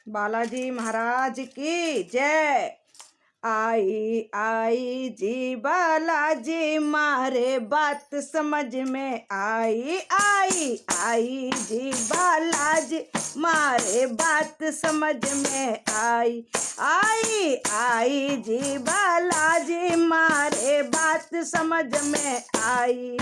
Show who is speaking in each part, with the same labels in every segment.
Speaker 1: बालाजी महाराज की जय। आई आई जी बालाजी मारे बात समझ में आई। आई आई जी बालाजी मारे बात समझ में आई। आई आई जी बालाजी मारे बात समझ में आई।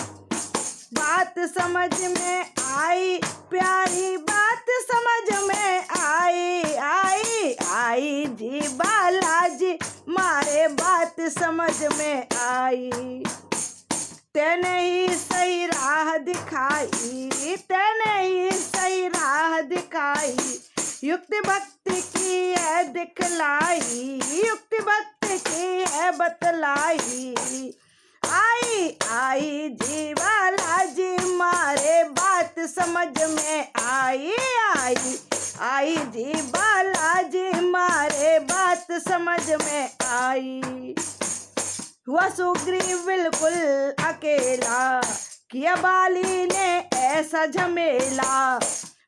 Speaker 1: बात समझ में आई, प्यारी बात समझ में आई। आई आई जी बालाजी मारे बात समझ में आई। तेने ही सही राह दिखाई, तेने ही सही राह दिखाई। युक्ति भक्ति की है दिखलाई, युक्ति भक्ति की है बतलाई। आई आई जी बालाजी मारे बात समझ में आई। आई आई जी बालाजी मारे बात समझ में आई। हुआ सुग्रीव बिल्कुल अकेला, किया बाली ने ऐसा झमेला।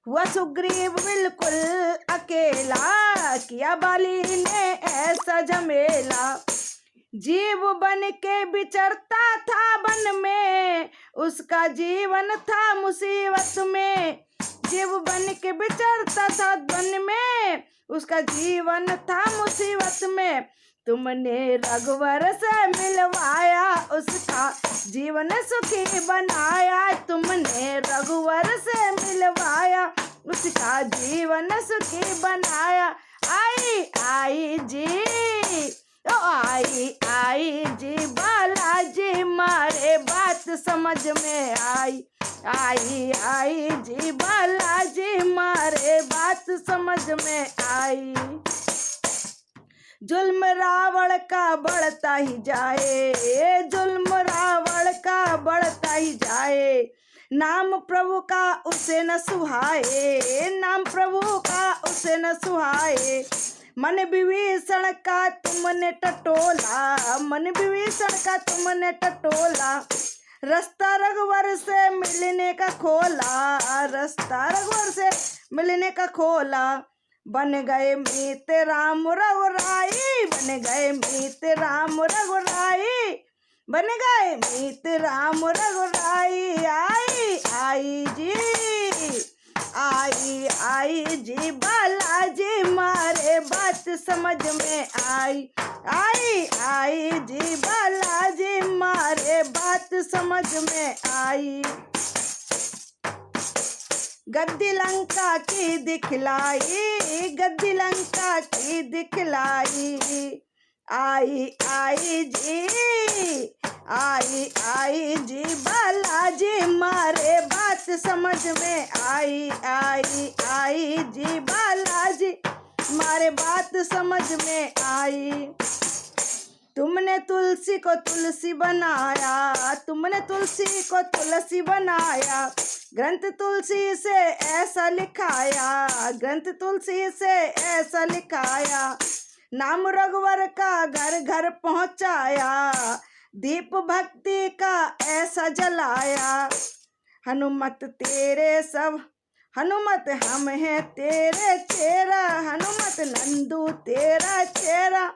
Speaker 1: हुआ सुग्रीव बिल्कुल अकेला, किया बाली ने ऐसा झमेला। जीव बन के विचरता था वन में, उसका जीवन था मुसीबत में। जीव बन के विचरता था वन में, उसका जीवन था मुसीबत में। तुमने रघुवर से मिलवाया, उसका जीवन सुखी बनाया। तुमने रघुवर से मिलवाया, उसका जीवन सुखी बनाया। आई आई जी, ओ आई आई जी बालाजी मारे बात समझ में आई। आई आई जी बालाजी मारे बात समझ में आई। जुल्म रावण का बढ़ता ही जाए, जुल्म रावण का बढ़ता ही जाए। नाम प्रभु का उसे न सुहाए, नाम प्रभु का उसे न सुहाए। मन विभीषण का तुमने टटोला, मन विभीषण का तुमने टटोला। रास्ता रघुवर से मिलने का खोला, रास्ता रघुवर से मिलने का खोला। बन गए मीत राम रघुराई, बन गए मीत राम रघुराई, बन गए मीत राम रघुराई। आई आई जी, आई आई जी बालाजी मारे बात समझ में आई। आई आई जी बालाजी मारे बात समझ में आई। गद्दी लंका की दिखलाई, गद्दी लंका की दिखलाई। आई आई जी, आई आई जी बालाजी मारे बात समझ में आई। आई आई जी बालाजी मारे बात समझ में आई। तुमने तुलसी को तुलसी बनाया, तुमने तुलसी को तुलसी बनाया। ग्रंथ तुलसी से ऐसा लिखाया, ग्रंथ तुलसी से ऐसा लिखाया। नाम रघुवर का घर घर पहुँचाया, दीप भक्ति का ऐसा जलाया। हनुमत तेरे सब, हनुमत हम हैं तेरे चेहरा। हनुमत नंदू तेरा चेहरा,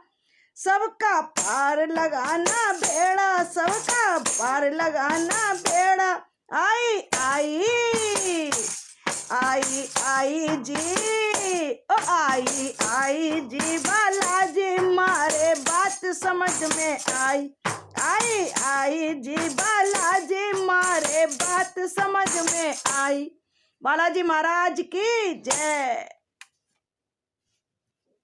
Speaker 1: सबका पार लगाना बेड़ा, सबका पार लगाना बेड़ा। आई आई आई आई जी, ओ आई आई जी बालाजी मारे बात समझ में आई। आई आई जी बालाजी मारे बात समझ में आई। बालाजी महाराज की जय।